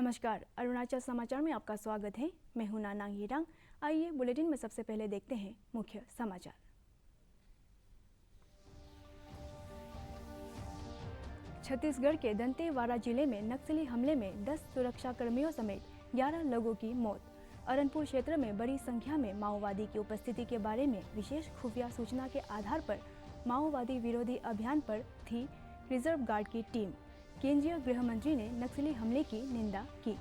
नमस्कार, अरुणाचल समाचार में आपका स्वागत है। मैं हूं नानांग हिरांग। आइए बुलेटिन में सबसे पहले देखते हैं मुख्य समाचार। छत्तीसगढ़ के दंतेवाड़ा जिले में नक्सली हमले में 10 सुरक्षाकर्मियों समेत 11 लोगों की मौत। अरनपुर क्षेत्र में बड़ी संख्या में माओवादी की उपस्थिति के बारे में विशेष खुफिया सूचना के आधार पर माओवादी विरोधी अभियान पर थी रिजर्व गार्ड की टीम। केंद्रीय गृह मंत्री ने नक्सली हमले की निंदा की।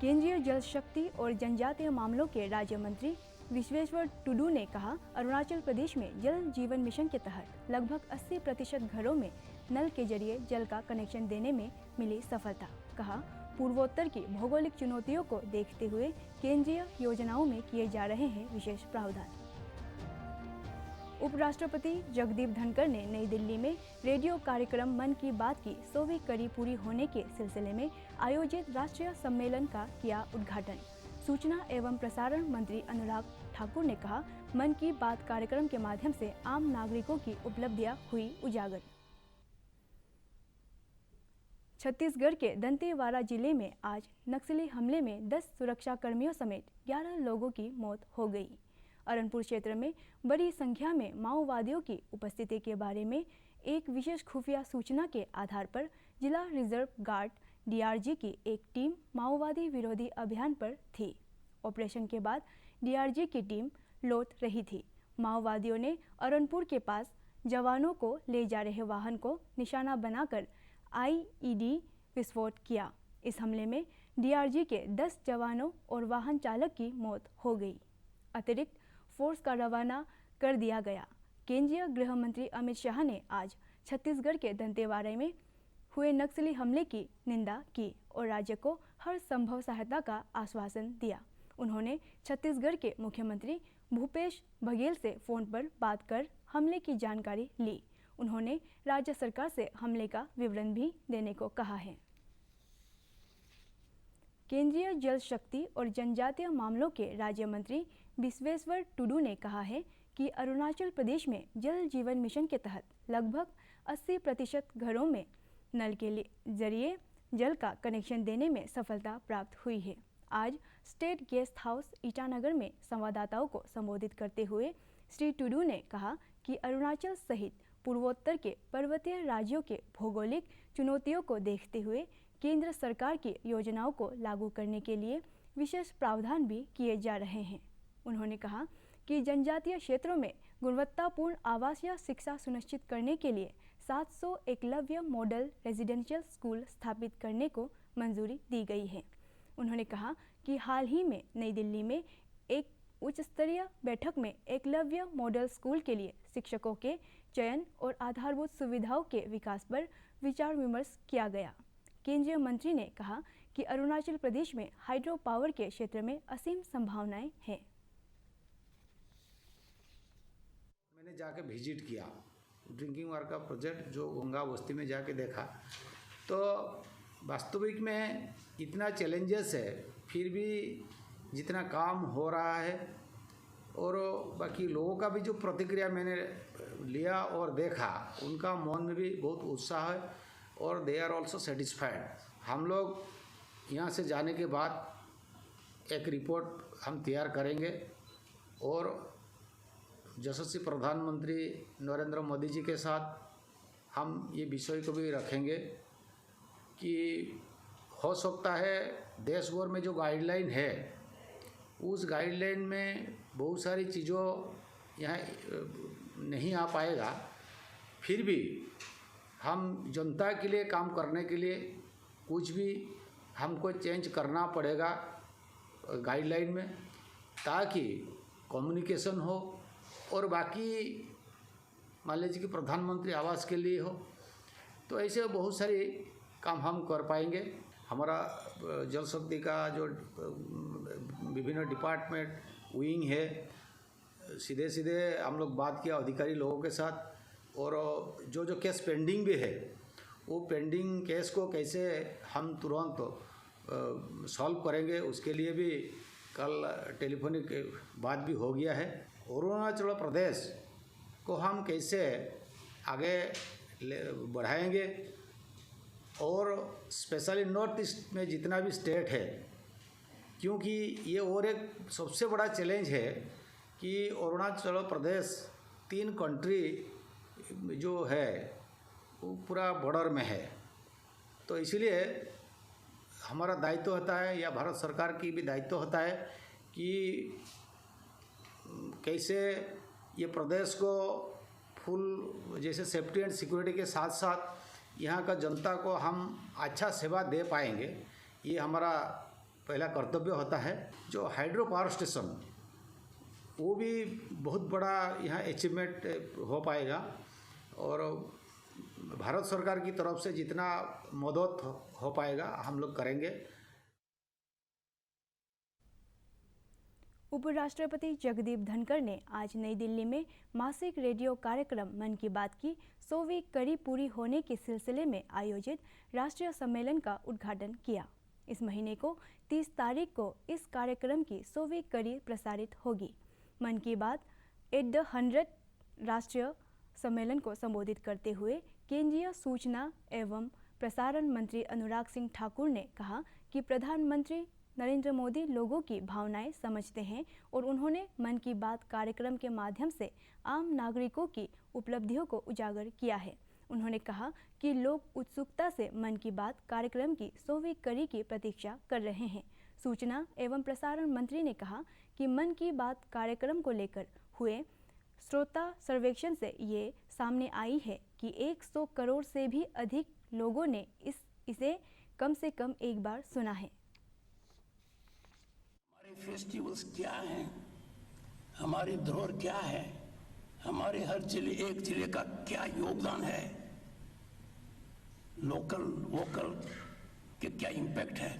केंद्रीय जल शक्ति और जनजातीय मामलों के राज्य मंत्री विश्वेश्वर टुडू ने कहा, अरुणाचल प्रदेश में जल जीवन मिशन के तहत लगभग 80% घरों में नल के जरिए जल का कनेक्शन देने में मिली सफलता। कहा, पूर्वोत्तर की भौगोलिक चुनौतियों को देखते हुए केंद्रीय योजनाओं में किए जा रहे हैं विशेष प्रावधान। उपराष्ट्रपति जगदीप धनखड़ ने नई दिल्ली में रेडियो कार्यक्रम मन की बात की 100वीं कड़ी पूरी होने के सिलसिले में आयोजित राष्ट्रीय सम्मेलन का किया उद्घाटन। सूचना एवं प्रसारण मंत्री अनुराग ठाकुर ने कहा, मन की बात कार्यक्रम के माध्यम से आम नागरिकों की उपलब्धियां हुई उजागर। छत्तीसगढ़ के दंतेवाड़ा जिले में आज नक्सली हमले में 10 सुरक्षाकर्मियों समेत 11 लोगों की मौत हो गई। अरनपुर क्षेत्र में बड़ी संख्या में माओवादियों की उपस्थिति के बारे में एक विशेष खुफिया सूचना के आधार पर जिला रिजर्व गार्ड डीआरजी की एक टीम माओवादी विरोधी अभियान पर थी। ऑपरेशन के बाद डीआरजी की टीम लौट रही थी। माओवादियों ने अरनपुर के पास जवानों को ले जा रहे वाहन को निशाना बनाकर आईईडी विस्फोट किया। इस हमले में डीआरजी के 10 जवानों और वाहन चालक की मौत हो गई। अतिरिक्त फोर्स का रवाना कर दिया गया। केंद्रीय गृह मंत्री अमित शाह ने आज छत्तीसगढ़ के दंतेवाड़ा में हुए नक्सली हमले की निंदा की और राज्य को हर संभव सहायता का आश्वासन दिया। उन्होंने छत्तीसगढ़ के मुख्यमंत्री भूपेश बघेल से फोन पर बात कर हमले की जानकारी ली। उन्होंने राज्य सरकार से हमले का विवरण भी देने को कहा है। केंद्रीय जल शक्ति और जनजातीय मामलों के राज्य मंत्री विश्वेश्वर टुडू ने कहा है कि अरुणाचल प्रदेश में जल जीवन मिशन के तहत लगभग 80% घरों में नल के जरिए जल का कनेक्शन देने में सफलता प्राप्त हुई है। आज स्टेट गेस्ट हाउस ईटानगर में संवाददाताओं को संबोधित करते हुए श्री टुडू ने कहा कि अरुणाचल सहित पूर्वोत्तर के पर्वतीय राज्यों के भौगोलिक चुनौतियों को देखते हुए केंद्र सरकार की योजनाओं को लागू करने के लिए विशेष प्रावधान भी किए जा रहे हैं। उन्होंने कहा कि जनजातीय क्षेत्रों में गुणवत्तापूर्ण आवासीय शिक्षा सुनिश्चित करने के लिए 700 एकलव्य मॉडल रेजिडेंशियल स्कूल स्थापित करने को मंजूरी दी गई है। उन्होंने कहा कि हाल ही में नई दिल्ली में एक उच्च स्तरीय बैठक में एकलव्य मॉडल स्कूल के लिए शिक्षकों के चयन और आधारभूत सुविधाओं के विकास पर विचार विमर्श किया गया। केंद्रीय मंत्री ने कहा कि अरुणाचल प्रदेश में हाइड्रो पावर के क्षेत्र में असीम संभावनाएं हैं। मैंने जाके विजिट किया ड्रिंकिंग वाटर का प्रोजेक्ट जो गंगा बस्ती में जाके देखा, तो वास्तविक में इतना चैलेंजेस है, फिर भी जितना काम हो रहा है और बाकी लोगों का भी जो प्रतिक्रिया मैंने लिया और देखा, उनका मन में भी बहुत उत्साह है और दे आर ऑल्सो सेटिस्फाइड। हम लोग यहाँ से जाने के बाद एक रिपोर्ट हम तैयार करेंगे और यशस्वी प्रधानमंत्री नरेंद्र मोदी जी के साथ हम ये विषय को भी रखेंगे कि हो सकता है देश भर में जो गाइडलाइन है उस गाइडलाइन में बहुत सारी चीज़ों यहाँ नहीं आ पाएगा, फिर भी हम जनता के लिए काम करने के लिए कुछ भी हमको चेंज करना पड़ेगा गाइडलाइन में, ताकि कम्युनिकेशन हो और बाकी मान लीजिए कि प्रधानमंत्री आवास के लिए हो, तो ऐसे बहुत सारे काम हम कर पाएंगे। हमारा जल शक्ति का जो विभिन्न डिपार्टमेंट विंग है, सीधे सीधे हम लोग बात किया अधिकारी लोगों के साथ, और जो जो केस पेंडिंग भी है वो पेंडिंग केस को कैसे हम तुरंत सॉल्व करेंगे उसके लिए भी कल टेलीफोनिक बात भी हो गया है। अरुणाचल प्रदेश को हम कैसे आगे बढ़ाएंगे और स्पेशली नॉर्थ ईस्ट में जितना भी स्टेट है, क्योंकि ये और एक सबसे बड़ा चैलेंज है कि अरुणाचल प्रदेश 3 कंट्री जो है वो पूरा बॉर्डर में है। तो इसलिए हमारा दायित्व होता है, या भारत सरकार की भी दायित्व होता है कि कैसे ये प्रदेश को फुल जैसे सेफ्टी एंड सिक्योरिटी के साथ साथ यहाँ का जनता को हम अच्छा सेवा दे पाएंगे, ये हमारा पहला कर्तव्य होता है। जो हाइड्रो पावर स्टेशन वो भी बहुत बड़ा यहाँ अचीवमेंट हो पाएगा, और भारत सरकार की तरफ से जितना मदद हो पाएगा हम लोग करेंगे। उपराष्ट्रपति जगदीप धनखड़ ने आज नई दिल्ली में मासिक रेडियो कार्यक्रम मन की बात की 100वीं कड़ी पूरी होने के सिलसिले में आयोजित राष्ट्रीय सम्मेलन का उद्घाटन किया। इस महीने को 30 तारीख को इस कार्यक्रम की 100वीं कड़ी प्रसारित होगी। मन की बात एट द 100 राष्ट्रीय सम्मेलन को संबोधित करते हुए केंद्रीय सूचना एवं प्रसारण मंत्री अनुराग सिंह ठाकुर ने कहा कि प्रधानमंत्री नरेंद्र मोदी लोगों की भावनाएं समझते हैं और उन्होंने मन की बात कार्यक्रम के माध्यम से आम नागरिकों की उपलब्धियों को उजागर किया है। उन्होंने कहा कि लोग उत्सुकता से मन की बात कार्यक्रम की 100वीं कड़ी की प्रतीक्षा कर रहे हैं। सूचना एवं प्रसारण मंत्री ने कहा कि मन की बात कार्यक्रम को लेकर हुए श्रोता सर्वेक्षण से ये सामने आई है कि 100 करोड़ से भी अधिक लोगों ने इसे कम से कम एक बार सुना है। हमारे फेस्टिवल्स क्या हैं, हमारी धरोहर क्या है, हमारे हर जिले एक जिले का क्या योगदान है, लोकल वोकल के क्या इम्पैक्ट है,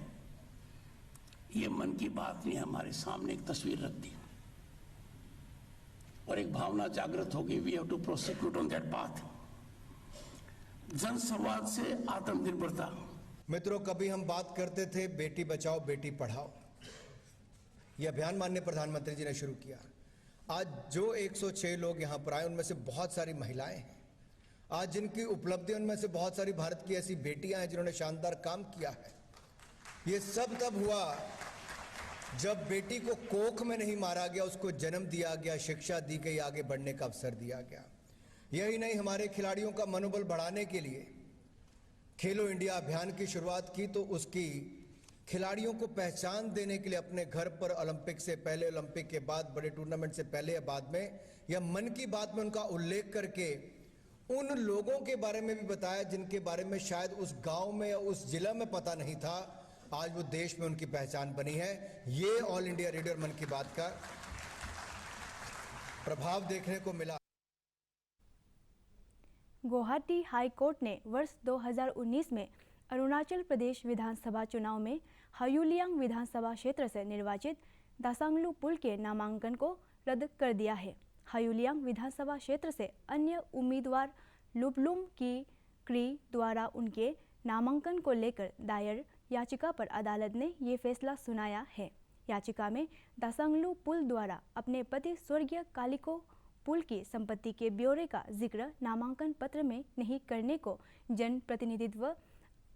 ये मन की बात ने हमारे सामने एक तस्वीर रख दी और एक भावना जागृत होगी। We have to prosecute on that path. जन संवाद से आत्मनिर्भरता। मित्रों, कभी हम बात करते थे बेटी बचाओ बेटी पढ़ाओ, यह अभियान माननीय प्रधानमंत्री जी ने शुरू किया। आज जो 106 लोग यहाँ पर आए उनमें से बहुत सारी महिलाएं हैं। आज जिनकी उपलब्धि, उनमें से बहुत सारी भारत की ऐसी बेटियां हैं जिन्होंने शानदार काम किया है। ये सब तब हुआ जब बेटी को कोख में नहीं मारा गया, उसको जन्म दिया गया, शिक्षा दी गई, आगे बढ़ने का अवसर दिया गया। यही नहीं, हमारे खिलाड़ियों का मनोबल बढ़ाने के लिए खेलो इंडिया अभियान की शुरुआत की, तो उसकी खिलाड़ियों को पहचान देने के लिए अपने घर पर ओलंपिक से पहले, ओलंपिक के बाद, बड़े टूर्नामेंट से पहले या बाद में, या मन की बात में उनका उल्लेख करके उन लोगों के बारे में भी बताया जिनके बारे में शायद उस गांव में या उस जिला में पता नहीं था। आज वो देश में उनकी पहचान बनी है। ये ऑल इंडिया रेडियो मन की बात का प्रभाव देखने को मिला। गुवाहाटी हाई कोर्ट ने वर्ष 2019 में अरुणाचल प्रदेश विधानसभा चुनाव में हायुलियांग विधानसभा क्षेत्र से निर्वाचित दासांगलू पुल के नामांकन को रद्द कर दिया है। हायुलियांग विधानसभा क्षेत्र से अन्य उम्मीदवार लुबलुम की क्री द्वारा उनके नामांकन को लेकर दायर याचिका पर अदालत ने ये फैसला सुनाया है। याचिका में दासांगलू पुल द्वारा अपने पति स्वर्गीय कालिको पुल की संपत्ति के ब्यौरे का जिक्र नामांकन पत्र में नहीं करने को जन प्रतिनिधित्व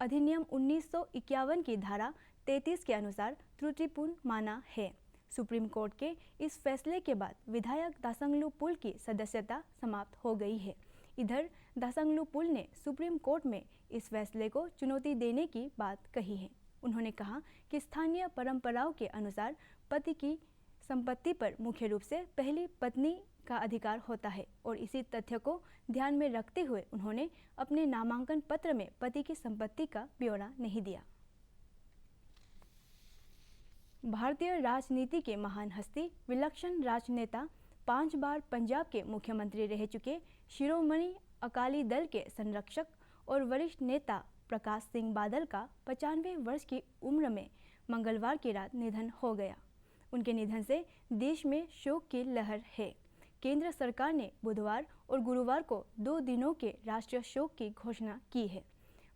अधिनियम 1951 की धारा 33 के अनुसार त्रुटिपूर्ण माना है। सुप्रीम कोर्ट के इस फैसले के बाद विधायक दासांगलू पुल की सदस्यता समाप्त हो गई है। इधर दासांगलू पुल ने सुप्रीम कोर्ट में इस फैसले को चुनौती देने की बात कही है। उन्होंने कहा कि स्थानीय परंपराओं के अनुसार पति की संपत्ति पर मुख्य रूप से पहली पत्नी का अधिकार होता है और इसी तथ्य को ध्यान में रखते हुए उन्होंने अपने नामांकन पत्र में पति की संपत्ति का ब्यौरा नहीं दिया। भारतीय राजनीति के महान हस्ती, विलक्षण राजनेता, 5 बार पंजाब के मुख्यमंत्री रह चुके शिरोमणि अकाली दल के संरक्षक और वरिष्ठ नेता प्रकाश सिंह बादल का 95 वर्ष की उम्र में मंगलवार की रात निधन हो गया। उनके निधन से देश में शोक की लहर है। केंद्र सरकार ने बुधवार और गुरुवार को 2 दिनों के राष्ट्रीय शोक की घोषणा की है।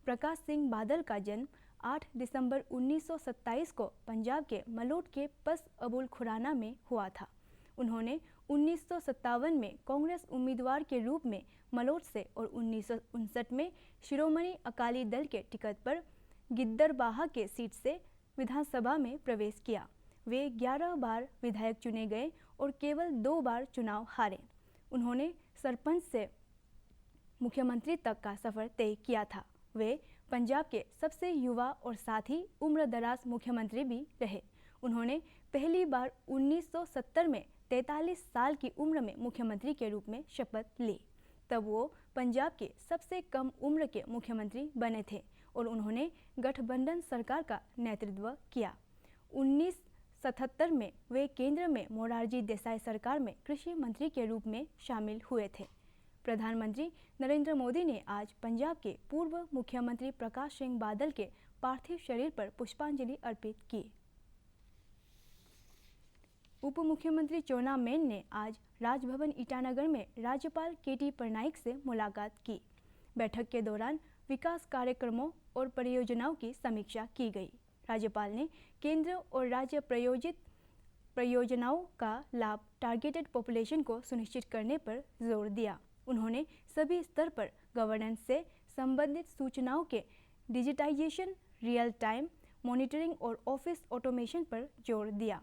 प्रकाश सिंह बादल का जन्म 8 दिसंबर 1927 को पंजाब के मलोट के पस अबुल खुराना में हुआ था। उन्होंने 1957 में कांग्रेस उम्मीदवार के रूप में मलोट से और 1959 में शिरोमणि अकाली दल के टिकट पर गिद्दरबाहा के सीट से विधानसभा में प्रवेश किया। वे 11 बार विधायक चुने गए और केवल 2 बार चुनाव हारे। उन्होंने सरपंच से मुख्यमंत्री तक का सफर तय किया था। वे पंजाब के सबसे युवा और साथ ही उम्रदराज मुख्यमंत्री भी रहे। उन्होंने पहली बार 1970 में 43 साल की उम्र में मुख्यमंत्री के रूप में शपथ ली। तब वो पंजाब के सबसे कम उम्र के मुख्यमंत्री बने थे और उन्होंने गठबंधन सरकार का नेतृत्व किया। 1977 में वे केंद्र में मोरारजी देसाई सरकार में कृषि मंत्री के रूप में शामिल हुए थे। प्रधानमंत्री नरेंद्र मोदी ने आज पंजाब के पूर्व मुख्यमंत्री प्रकाश सिंह बादल के पार्थिव शरीर पर पुष्पांजलि अर्पित की। उप मुख्यमंत्री चोना मेन ने आज राजभवन ईटानगर में राज्यपाल केटी पटनायक से मुलाकात की। बैठक के दौरान विकास कार्यक्रमों और परियोजनाओं की समीक्षा की गई। राज्यपाल ने केंद्र और राज्य प्रायोजित परियोजनाओं का लाभ टारगेटेड पॉपुलेशन को सुनिश्चित करने पर जोर दिया। उन्होंने सभी स्तर पर गवर्नेंस से संबंधित सूचनाओं के डिजिटाइजेशन, रियल टाइम मॉनिटरिंग और ऑफिस ऑटोमेशन पर जोर दिया।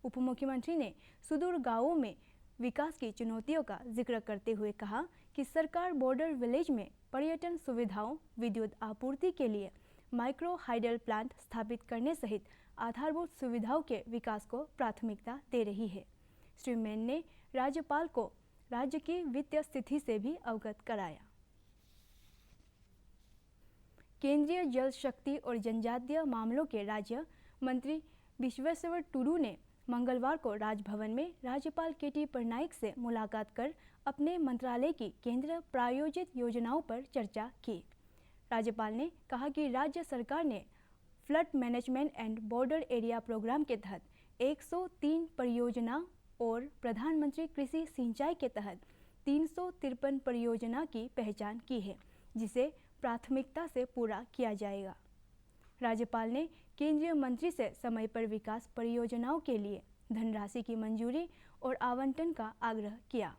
उप मुख्यमंत्री ने सुदूर गांवों में विकास की चुनौतियों का जिक्र करते हुए कहा कि सरकार बॉर्डर विलेज में पर्यटन सुविधाओं, विद्युत आपूर्ति के लिए माइक्रो हाइडल प्लांट स्थापित करने सहित आधारभूत सुविधाओं के विकास को प्राथमिकता दे रही है। श्री मेन ने राज्यपाल को राज्य की वित्तीय स्थिति से भी अवगत कराया। केंद्रीय जल शक्ति और जनजातीय मामलों के राज्य मंत्री विश्वेश्वर टुडू ने मंगलवार को राजभवन में राज्यपाल केटी पटनायक से मुलाकात कर अपने मंत्रालय की केंद्र प्रायोजित योजनाओं पर चर्चा की। राज्यपाल ने कहा कि राज्य सरकार ने flood management and border area program के तहत 103 परियोजना और प्रधानमंत्री कृषि सिंचाई के तहत 353 परियोजना की पहचान की है, जिसे प्राथमिकता से पूरा किया जाएगा। राज्यपाल ने केंद्रीय मंत्री से समय पर विकास परियोजनाओं के लिए धनराशि की मंजूरी और आवंटन का आग्रह किया।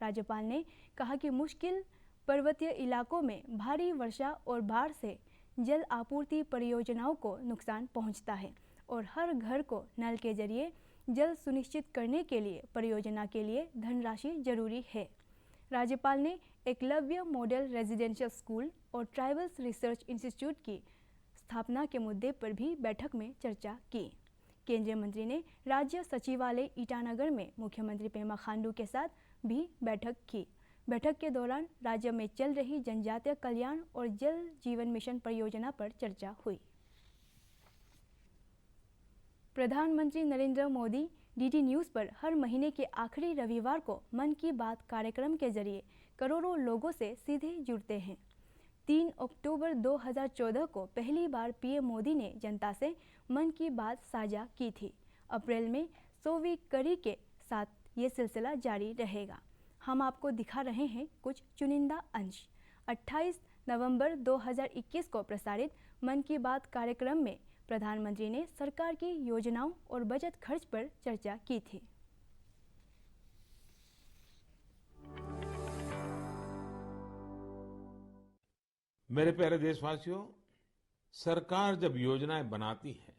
राज्यपाल ने कहा कि मुश्किल पर्वतीय इलाकों में भारी वर्षा और बाढ़ से जल आपूर्ति परियोजनाओं को नुकसान पहुंचता है और हर घर को नल के जरिए जल सुनिश्चित करने के लिए परियोजना के लिए धनराशि जरूरी है। राज्यपाल ने एकलव्य मॉडल रेजिडेंशियल स्कूल और ट्राइबल्स रिसर्च इंस्टीट्यूट की स्थापना के मुद्दे पर भी बैठक में चर्चा की। केंद्रीय मंत्री ने राज्य सचिवालय ईटानगर में मुख्यमंत्री पेमा खांडू के साथ भी बैठक की। बैठक के दौरान राज्य में चल रही जनजातीय कल्याण और जल जीवन मिशन परियोजना पर चर्चा हुई। प्रधानमंत्री नरेंद्र मोदी डीडी न्यूज़ पर हर महीने के आखिरी रविवार को मन की बात कार्यक्रम के जरिए करोड़ों लोगों से सीधे जुड़ते हैं। 3 अक्टूबर 2014 को पहली बार पीएम मोदी ने जनता से मन की बात साझा की थी। अप्रैल में 100वीं कड़ी के साथ ये सिलसिला जारी रहेगा। हम आपको दिखा रहे हैं कुछ चुनिंदा अंश। 28 नवंबर 2021 को प्रसारित मन की बात कार्यक्रम में प्रधानमंत्री ने सरकार की योजनाओं और बजट खर्च पर चर्चा की थी। मेरे प्यारे देशवासियों, सरकार जब योजनाएं बनाती है,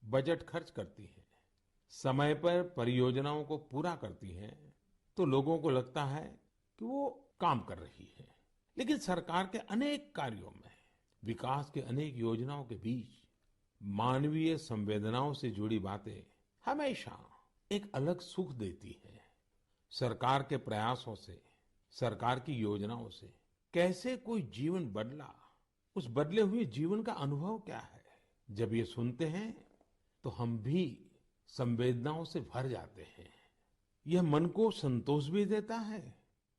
बजट खर्च करती है, समय पर परियोजनाओं को पूरा करती है, तो लोगों को लगता है कि वो काम कर रही है। लेकिन सरकार के अनेक कार्यों में, विकास के अनेक योजनाओं के बीच मानवीय संवेदनाओं से जुड़ी बातें हमेशा एक अलग सुख देती है। सरकार के प्रयासों से, सरकार की योजनाओं से कैसे कोई जीवन बदला, उस बदले हुए जीवन का अनुभव क्या है, जब ये सुनते हैं तो हम भी संवेदनाओं से भर जाते हैं। यह मन को संतोष भी देता है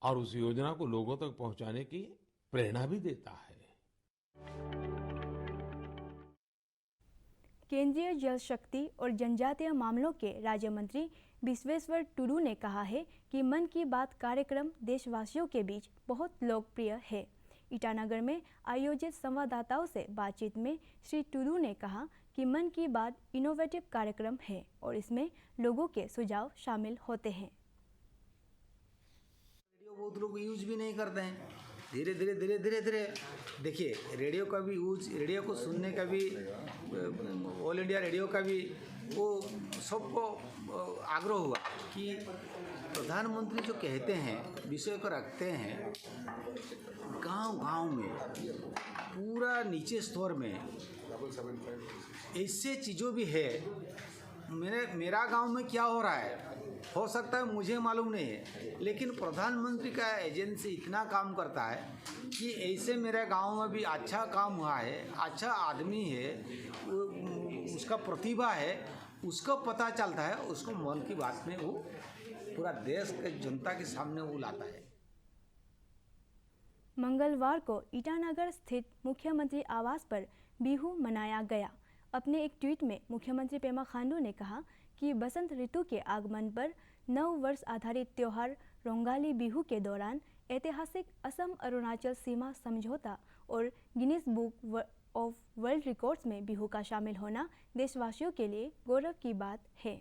और उस योजना को लोगों तक पहुंचाने की प्रेरणा भी देता है। केंद्रीय जल शक्ति और जनजातीय मामलों के राज्य मंत्री विश्वेश्वर टुडू ने कहा है कि मन की बात कार्यक्रम देशवासियों के बीच बहुत लोकप्रिय है। ईटानगर में आयोजित संवाददाताओं से बातचीत में श्री टुडू ने कहा कि मन की बात इनोवेटिव कार्यक्रम है और इसमें लोगों के सुझाव शामिल होते हैं। बहुत लोग यूज भी नहीं करते हैं। धीरे धीरे देखिए, रेडियो का भी यूज, रेडियो को सुनने का भी, ऑल इंडिया रेडियो का भी वो सबको आग्रह हुआ कि प्रधानमंत्री जो कहते हैं, विषय को रखते हैं, गांव-गांव में, पूरा नीचे स्तर में ऐसे चीज़ों भी है। मेरा गांव में क्या हो रहा है, हो सकता है मुझे मालूम नहीं है, लेकिन प्रधानमंत्री का एजेंसी इतना काम करता है कि ऐसे मेरे गांव में भी अच्छा काम हुआ है, अच्छा आदमी है, उसका प्रतिभा है, उसको पता चलता है, उसको मन की बात में वो पूरा देश के जनता के सामने वो लाता है। मंगलवार को ईटानगर स्थित मुख्यमंत्री आवास पर बिहू मनाया गया। अपने एक ट्वीट में मुख्यमंत्री पेमा खांडू ने कहा कि बसंत ऋतु के आगमन पर नव वर्ष आधारित त्योहार रोंगाली बिहू के दौरान ऐतिहासिक असम अरुणाचल सीमा समझौता और Guinness book of world records में बिहू का शामिल होना देशवासियों के लिए गौरव की बात है।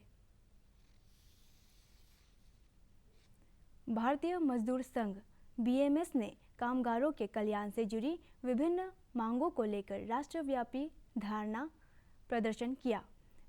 भारतीय मजदूर संघ बीएमएस ने कामगारों के कल्याण से जुड़ी विभिन्न मांगों को लेकर राष्ट्रव्यापी धरना प्रदर्शन किया।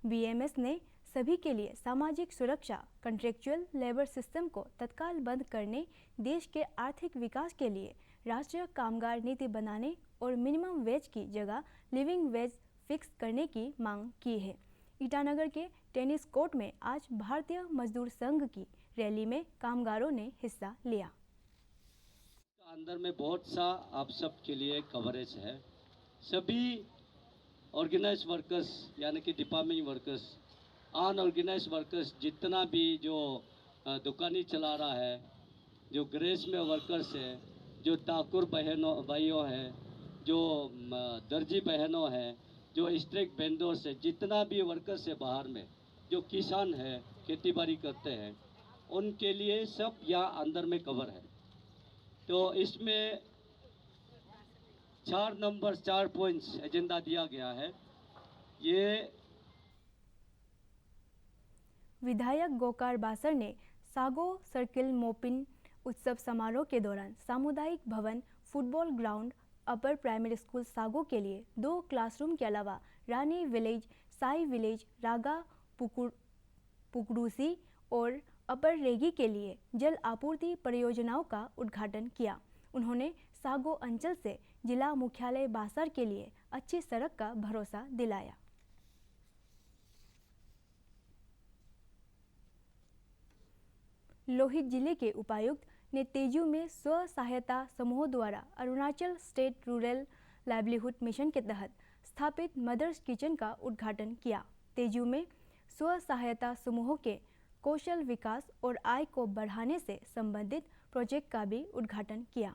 बीएमएस ने सभी के लिए सामाजिक सुरक्षा, कॉन्ट्रेक्चुअल लेबर सिस्टम को तत्काल बंद करने, देश के आर्थिक विकास के लिए राष्ट्रीय कामगार नीति बनाने और मिनिमम वेज की जगह लिविंग वेज फिक्स करने की मांग की है। ईटानगर के टेनिस कोर्ट में आज भारतीय मजदूर संघ की रैली में कामगारों ने हिस्सा लिया। अंदर में बहुत सा आप सब के लिए कवरेज है। सभी ऑर्गेनाइज वर्कर्स यानी कि डिपार्टमेंट वर्कर्स, अनऑर्गेनाइज वर्कर्स, जितना भी जो दुकानी चला रहा है, जो ग्रेस में वर्कर्स है, जो ठाकुर भाइयों हैं, जो दर्जी बहनों हैं, जो स्ट्रीट वेंडर्स है, जितना भी वर्कर्स है बाहर में, जो किसान है, खेती बाड़ी करते हैं, उनके लिए सब यहाँ अंदर में कवर है। तो इसमें 4 पॉइंट्स एजेंडा दिया गया है। ये विधायक गोकार बासर ने सागो सर्किल मोपिन उत्सव समारोह के दौरान सामुदायिक भवन, football ground, upper primary school sago के लिए 2 क्लासरूम के अलावा रानी विलेज, साई विलेज, रागा पुकड़ूसी और अपर रेगी के लिए जल आपूर्ति परियोजनाओं का उद्घाटन किया। उन्होंने सागो अंचल से जिला मुख्यालय बासर के लिए अच्छी सड़क का भरोसा दिलाया। लोहित जिले के उपायुक्त ने तेजू में स्व सहायता समूहों द्वारा Arunachal state rural livelihood mission के तहत स्थापित मदर्स किचन का उद्घाटन किया। तेजू में स्व सहायता समूहों के कौशल विकास और आय को बढ़ाने से संबंधित प्रोजेक्ट का भी उद्घाटन किया।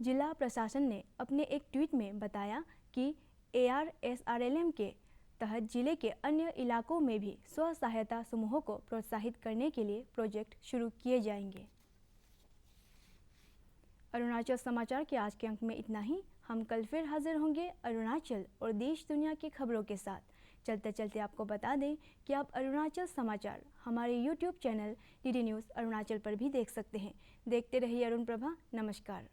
जिला प्रशासन ने अपने एक ट्वीट में बताया कि ARSRLM के तहत जिले के अन्य इलाकों में भी स्व सहायता समूहों को प्रोत्साहित करने के लिए प्रोजेक्ट शुरू किए जाएंगे। अरुणाचल समाचार के आज के अंक में इतना ही। हम कल फिर हाजिर होंगे अरुणाचल और देश दुनिया की खबरों के साथ। चलते चलते आपको बता दें कि आप अरुणाचल समाचार हमारे YouTube channel DD news Arunachal पर भी देख सकते हैं। देखते रहिए अरुण प्रभा। नमस्कार।